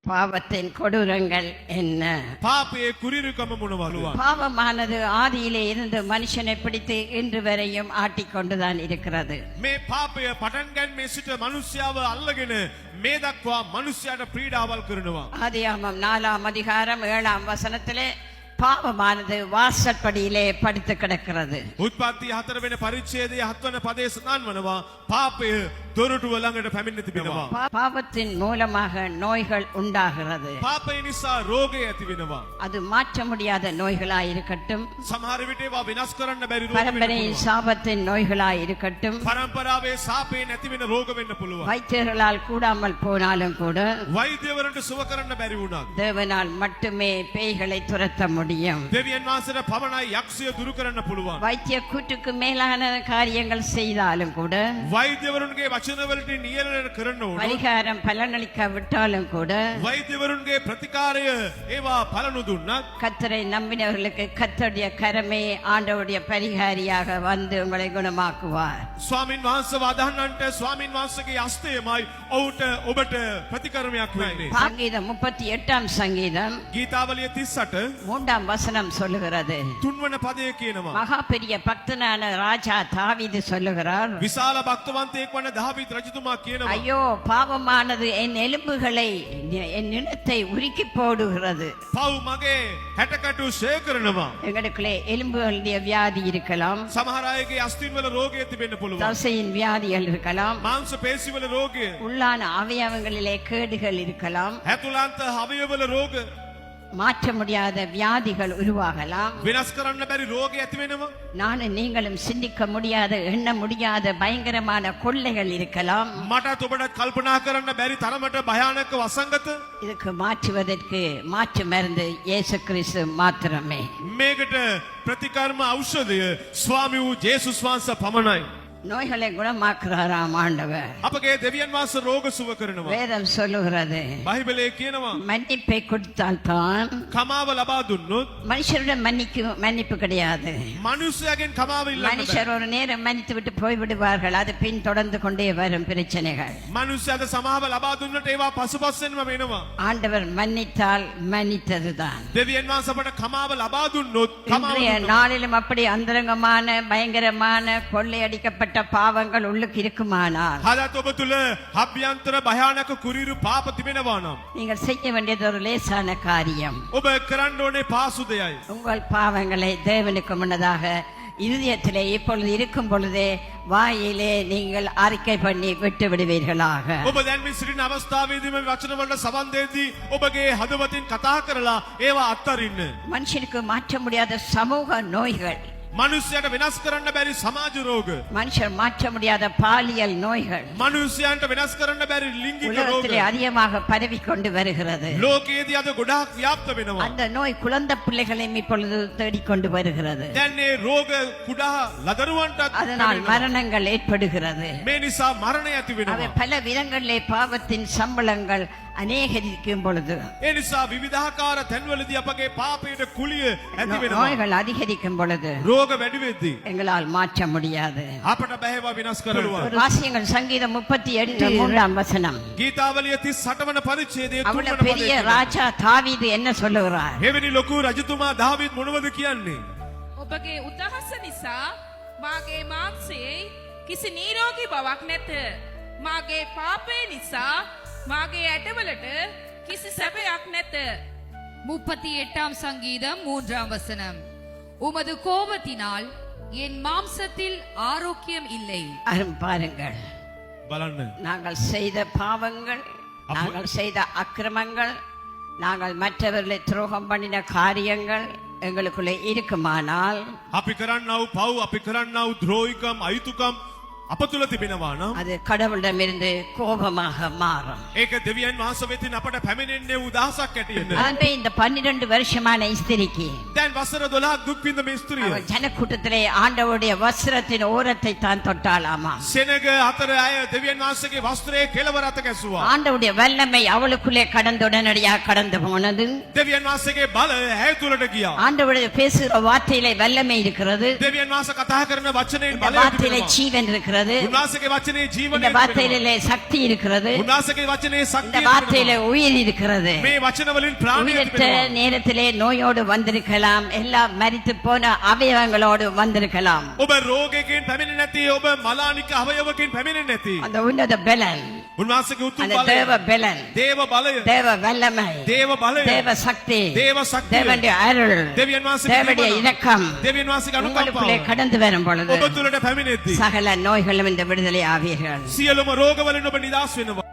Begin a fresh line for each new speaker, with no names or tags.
பாவத்தின் கொடூரங்கள் என்ன?
පාපයේ කුරිරුකම මොනවද?
பாவமானது ஆதியிலே இருந்து மனுஷனை பிடித்து இன்று வரையும் ஆட்டிக்கொண்டுதான் இருக்கிறது.
මේ පාපය පටන් ගැනීමේ සිට මිනිස්යාව අල්ලගෙන මේ දක්වා මිනිස්යාට පීඩාවල් කරනවා.
ஆதியாகமம் 4ஆம் அதிகாரம் 7ஆம் வசனத்திலே பாவமானது வாசற்படியிலே படுத்து கிடக்கிறது.
උත්පත්ති 4 වෙනි පරිච්ඡේදයේ 7 වන පදයේ සඳහන් වනවා පාපය දොරටුව ළඟට පැමිණ තිබෙනවා.
பாவத்தின் மூலமாக நோய்கள் உண்டாகிறது.
පාපය නිසා රෝගය ඇති වෙනවා.
அது மாற்ற முடியாத நோய்களாய் இருக்கட்டும்,
සමහර විට ඒවා විනාශ කරන්න බැරි රෝග
பரம்பரையின் சாபத்தின் நோய்களாய் இருக்கட்டும்,
පරම්පරාවේ සාපයෙන් ඇති වෙන රෝග වෙන්න පුළුවන්.
வைத்தியர்களால் கூடாமல் போனாலும் கூட
වෛද්‍යවරුන්ට සුව කරන්න බැරි වුණත්
தேவனால் மட்டுமே பேய்களை துரத்த முடியும்.
දෙවියන් වහන්සේට පමණයි යක්ෂය දුරු කරන්න පුළුවන්.
வைத்திய கூட்டுக்கு மேலான காரியங்கள் செய்தாலும் கூட,
වෛද්‍යවරුන්ගේ වචනවලට නියැලෙන කරන්න ඕන.
பரிகாரம் பலனளிக்க விட்டாலும் கூட,
වෛද්‍යවරුන්ගේ ප්‍රතිකාරය ඒවා පල නොදුන්නත්
கர்த்தரை நம்பினவர்களுக்கு கர்த்தருடைய கரமே ஆண்டவருடைய பரிகாரியாக வந்து உங்களை குணமாக்குவார்.
ස්වාමින් වහන්සේව අදහන්නන්ට ස්වාමින් වහන්සේගේ හස්තයමයි ඔහුට ඔබට ප්‍රතිකර්මයක් වෙන්නේ.
சங்கீதம் 38ஆம் சங்கீதம்
ගීතාවලිය 38
3ஆம் வசனம் சொல்லுகிறது.
තුන්වන පදය කියනවා.
மகா பெரிய பக்தனான ராஜா தாவீது சொல்லுகிறார்,
විශාල භක්තවන්තයෙක් වන දාවීද් රජතුමා කියනවා.
ஐயோ பாவமானது என் எலும்புகளை என் நிலத்தை உருக்கி போடுகிறது.
පව් මගේ හැටකටු ෂේ කරනවා.
எங்களுக்குள்ளே எலும்புகளுடைய வியாதி இருக்கலாம்,
සමහර අයගේ අස්ථින්වල රෝගය තිබෙන්න පුළුවන්.
தசையின் வியாதிகள் இருக்கலாம்,
මාංශ පේශිවල රෝගය,
உள்ளான அவயவங்களிலே கேடுகள் இருக்கலாம்,
ඇතුළාන්ත අවයවවල රෝග,
மாற்ற முடியாத வியாதிகள் உருவாகலாம்.
විනාශ කරන්න බැරි රෝගය ඇති වෙනවා.
நானும் நீங்களும் சிந்திக்க முடியாத எண்ண முடியாத பயங்கரமான கொள்ளைகள் இருக்கலாம்.
මටත් ඔබටත් කල්පනා කරන්න බැරි තරමට භයානක වසංගත.
இதுக்கு மாற்றுவதற்கு மாற்று மருந்து இயேசு கிறிஸ்து மாத்திரமே.
මේකට ප්‍රතිකර්ම ඖෂධය ස්වාමී වූ ජේසුස් වහන්සේ පමණයි.
நோய்களை குணமாக்குறாராம் ஆண்டவர்.
අපගේ දෙවියන් වහන්සේ රෝග සුව කරනවා.
வேதம் சொல்லுகிறது,
බයිබලයේ කියනවා
மன்னிப்பை கொடுத்தால்தான்.
කමාව ලබා දුන්නොත්
மனுஷருடன் மன்னிப்பு கிடையாது.
මනුස්සයාගෙන් කමාව ඉල්ලන්න බෑ.
மனுஷர் ஒரு நேரம் மன்னித்து விட்டு போய்விடுவார்கள், அது பின் தொடர்ந்து கொண்டே வரும் பிரச்சனைகள்.
මනුස්සයාට සමාව ලබා දුන්නට ඒවා පසුපස්සෙන්ම වෙනවා.
ஆண்டவர் மன்னித்தால் மன்னித்ததுதான்.
දෙවියන් වහන්සේ අපට කමාව ලබා දුන්නොත් කමාව
இன்றைய
දුන්නොත්
நாளிலும் அப்படி அந்தரங்கமான பயங்கரமான கொள்ளையடிக்கப்பட்ட பாவங்கள் உள்ளுக்கு இருக்குமானால்
හදත් ඔබ තුල අභ්‍යන්තර භයානක කුරිරු පාප තිබෙනවා නම්
நீங்கள் செய்ய வேண்டியது ஒரு லேசான காரியம்.
ඔබ කරන්න ඕනේ පාසු දෙයයි.
உங்கள் பாவங்களை தேவனுக்கு முன்னதாக இருதயத்திலே இப்பொழுது இருக்கும் பொழுதே வாயிலே நீங்கள் அறிக்கை பண்ணி விட்டு விடுவீர்களாக.
ඔබ දැන් මේ සිටින අවස්ථාවේදී මේ වචන වලට සවන් දෙද්දී ඔබගේ හදවතින් කතා කරලා ඒවා අත්හරින්න.
மனுஷனுக்கு மாற்ற முடியாத சமூக நோய்கள்,
මනුස්සයාට වෙනස් කරන්න බැරි සමාජ රෝග,
மனுஷர் மாற்ற முடியாத பாலியல் நோய்கள்
මනුස්සයන්ට වෙනස් කරන්න බැරි ලිංගික රෝග
உலகத்திலே அதிகமாக பரவி கொண்டு வருகிறது.
ලෝකයේදී අද ගොඩාක් ව්‍යාප්ත වෙනවා.
அந்த நோய் குழந்தை பிள்ளைகளையும் இப்பொழுது தேடிக்கொண்டு வருகிறது.
දැන් මේ රෝග කුඩා ලදරුවන්ටත්
அதனால் மரணங்கள் ஏற்படுகிறது.
මේ නිසා මරණය ඇති
அவை
වෙනවා.
பல விதங்களிலே பாவத்தின் சம்பளங்கள் அநேகரிக்கும் பொழுது,
ඒ නිසා විවිධාකාර තැන්වලදී අපගේ පාපයේ කුලිය ඇති වෙනවා.
நோய்கள் அதிகரிக்கும் பொழுது
රෝග වැඩි වෙද්දී
எங்களால் மாற்ற முடியாது.
අපට බැහැවා විනාශ කරනවා.
வாசியங்கள் சங்கீதம் 38:3 வசனம்.
ගීතාවලිය 38 වන පරිච්ඡේදයේ 3
அவ்வளவு
වන
பெரிய
පදයේ
ராஜா தாவீது என்ன சொல்லுகிறார்?
එවැනි ලොකු රජතුමා දාවීද් මොනවද කියන්නේ?
ඔබගේ උදහස නිසා මාගේ මාංශයේ කිසි නිරෝගී බවක් නැත. මාගේ පාපය නිසා මාගේ ඇටවලට කිසි සැපයක් නැත.
38ஆம் சங்கீதம் 3ஆம் வசனம். உமது கோபத்தினால் என் மாம்சத்தில் ஆரோக்கியம் இல்லை.
அரும் பாருங்கள்,
බලන්න.
நாங்கள் செய்த பாவங்கள், நாங்கள் செய்த அக்கிரமங்கள், நாங்கள் மற்றவர்களை துரோகம் பண்ணின காரியங்கள் எங்களுக்குள்ளே இருக்குமானால்
අපි කරන්නව පව්, අපි කරන්නව ද්‍රෝහිකම්, අයුතුකම් අප තුල තිබෙනවා නම්
அது கடவுளிடமிருந்து கோபமாக மாறும்.
ඒක දෙවියන් වහන්සේ වෙතින් අපට පැමිණෙන්නේ උදාහසක් ඇටියෙද.
அதே இந்த 12 வருஷமான ஸ்திரிக்கு
දැන් වසර 12ක් දුක් විඳ මේ ස්ත්‍රිය
அவள் ஜனக்கூட்டத்திலே ஆண்டவருடைய வஸ்திரத்தின் ஓரத்தை தான் தொட்டாளாமா.
සෙනග අතර අය දෙවියන් වහන්සේගේ වස්ත්‍රයේ කෙළවර අත ගැසුවා.
ஆண்டவருடைய வல்லமை அவளுக்குள்ளே கடந்து உடனடியாக கடந்து போனது.
දෙවියන් වහන්සේගේ බලය ඇය තුලට ගියා.
ஆண்டவருடைய பேசுகிற வார்த்தையிலே வல்லமை இருக்கிறது.
දෙවියන් වහන්සේ කතා කරන වචනයෙන්
இந்த
බලය
வார்த்தையிலே
තිබෙනවා.
ஜீவன் இருக்கிறது. இருக்கிறது.
උන්වහන්සේගේ වචනේ
இந்த
ජීවනය
வார்த்தையிலே சக்தி இருக்கிறது.
උන්වහන්සේගේ වචනේ
இந்த
ශක්තිය
வார்த்தையிலே உயிர் இருக்கிறது.
මේ වචන වලින් ප්‍රාණය
உயிரற்ற
තිබෙනවා.
நேரத்திலே நோயோடு வந்திருக்கலாம், எல்லாம் மரித்து போன அவயவங்களோடு வந்திருக்கலாம்.
ඔබ රෝගයකින් පැමිණෙන්නේ නැති, ඔබ මලානික අවයවකින් පැමිණෙන්නේ නැති.
அந்த உன்னத பலன்,
උන්වහන්සේගේ උතුම්
அந்த
බලය,
தேவ பலன்,
දේව බලය,
தேவ வல்லமை,
දේව බලය,
தேவ சக்தி,
දේව ශක්තිය,
தேவனுடைய அருள்,
දෙවියන් වහන්සේගේ
தேவனுடைய
දීමන,
இரக்கம்
දෙවියන් වහන්සේගේ
உங்களுக்குள்ளே
අනුකම්පාව
கடந்து வரும் பொழுது
ඔබ තුළට පැමිණෙද්දී
சகல நோய்களும் இந்த விடுதலை ஆவீர்கள்.
සියලුම රෝගවලින් ඔබ නිදහස් වෙනවා.